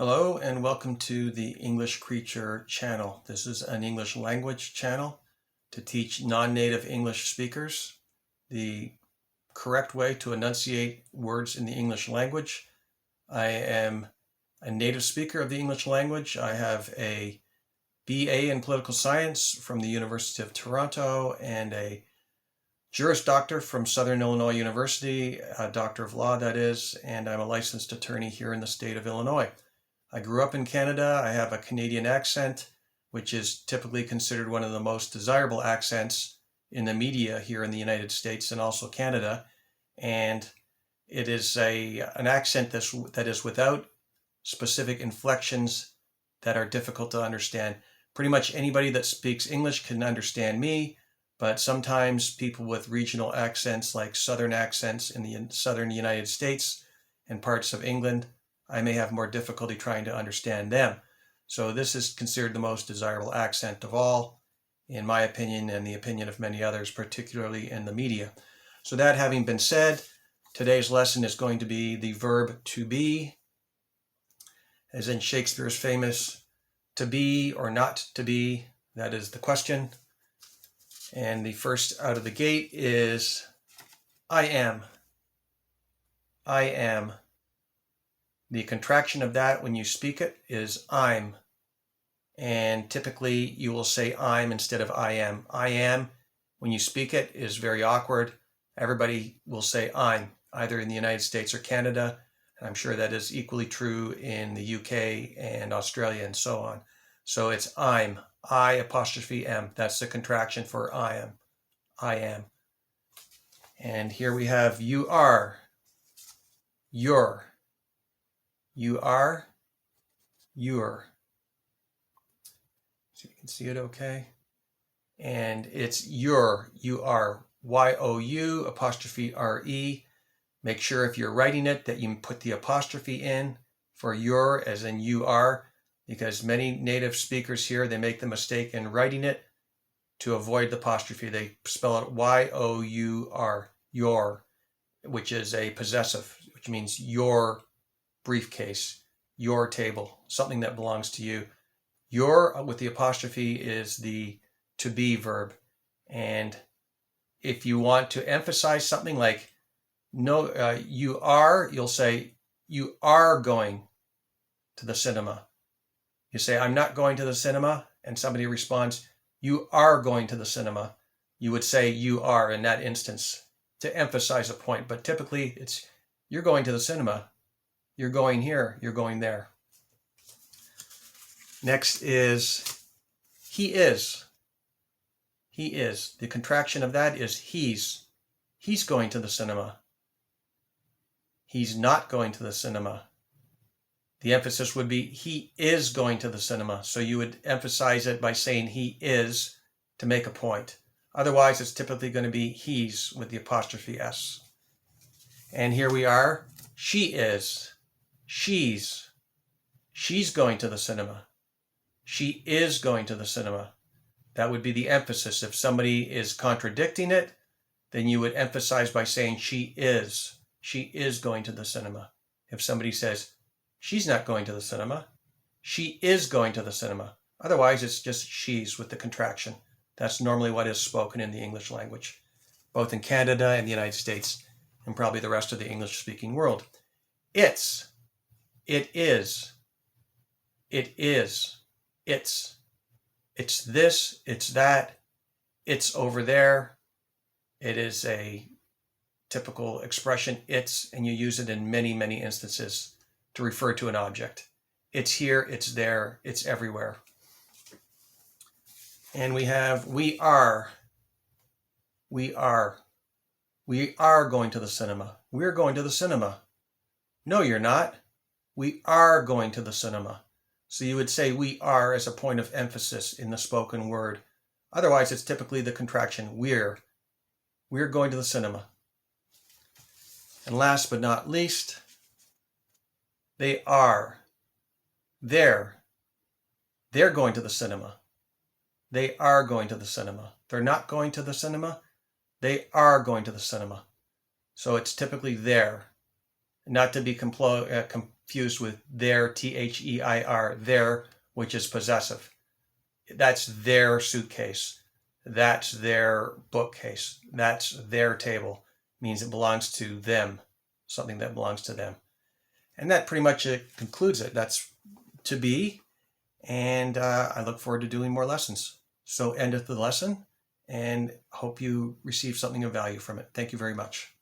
Hello and welcome to the English Creature channel. This is an English language channel to teach non-native English speakers the correct way to enunciate words in the English language. I am a native speaker of the English language. I have a BA in political science from the University of Toronto and a Juris Doctor from Southern Illinois University, a Doctor of Law that is, and I'm a licensed attorney here in the state of Illinois. I grew up in Canada. I have a Canadian accent, which is typically considered one of the most desirable accents in the media here in the United States and also Canada. And it is an accent that is without specific inflections that are difficult to understand. Pretty much anybody that speaks English can understand me, but sometimes people with regional accents like Southern accents in the Southern United States and parts of England, I may have more difficulty trying to understand them. So this is considered the most desirable accent of all, in my opinion, and the opinion of many others, particularly in the media. So that having been said, today's lesson is going to be the verb to be, as in Shakespeare's famous to be or not to be. That is the question. And the first out of the gate is I am. I am. The contraction of that when you speak it is I'm. And typically you will say I'm instead of I am. I am, when you speak it, is very awkward. Everybody will say I'm, either in the United States or Canada. And I'm sure that is equally true in the UK and Australia and so on. So it's I'm, I apostrophe M. That's the contraction for I am. I am. And here we have you are, you're. You are, you're. So you can see it okay. And it's your, you are, Y-O-U apostrophe R-E. Make sure if you're writing it that you put the apostrophe in for your as in you are, because many native speakers here, they make the mistake in writing it to avoid the apostrophe. They spell it Y-O-U-R, your, which is a possessive, which means your briefcase, your table, something that belongs to you. Your with the apostrophe is the to be verb. And if you want to emphasize something like no, you are, you'll say you are going to the cinema. You say I'm not going to the cinema, and somebody responds you are going to the cinema. You would say you are in that instance to emphasize a point, but typically it's you're going to the cinema. You're going here, you're going there. Next is he is. He is. The contraction of that is he's. He's going to the cinema. He's not going to the cinema. The emphasis would be he is going to the cinema. So you would emphasize it by saying he is to make a point. Otherwise, it's typically going to be he's with the apostrophe S. And here we are. She is. She's going to the cinema. She is going to the cinema. That would be the emphasis. If somebody is contradicting it, then you would emphasize by saying she is. She is going to the cinema. If somebody says she's not going to the cinema, she is going to the cinema. Otherwise, it's just she's with the contraction. That's normally what is spoken in the English language, both in Canada and the United States, and probably the rest of the English-speaking world. It's. It is. It is. It's. It's this. It's that. It's over there. It is a typical expression, it's, and you use it in many, many instances to refer to an object. It's here. It's there. It's everywhere. And we have we are. We are. We are going to the cinema. We're going to the cinema. No, you're not. We are going to the cinema. So you would say we are as a point of emphasis in the spoken word. Otherwise, it's typically the contraction we're. We're going to the cinema. And last but not least, they are. They're going to the cinema. They are going to the cinema. They're not going to the cinema. They are going to the cinema. So it's typically there. not to be confused with their, T-H-E-I-R, their, which is possessive. That's their suitcase. That's their bookcase. That's their table. It means it belongs to them, something that belongs to them. And that pretty much concludes it. That's to be, and I look forward to doing more lessons. So endeth the lesson, and hope you receive something of value from it. Thank you very much.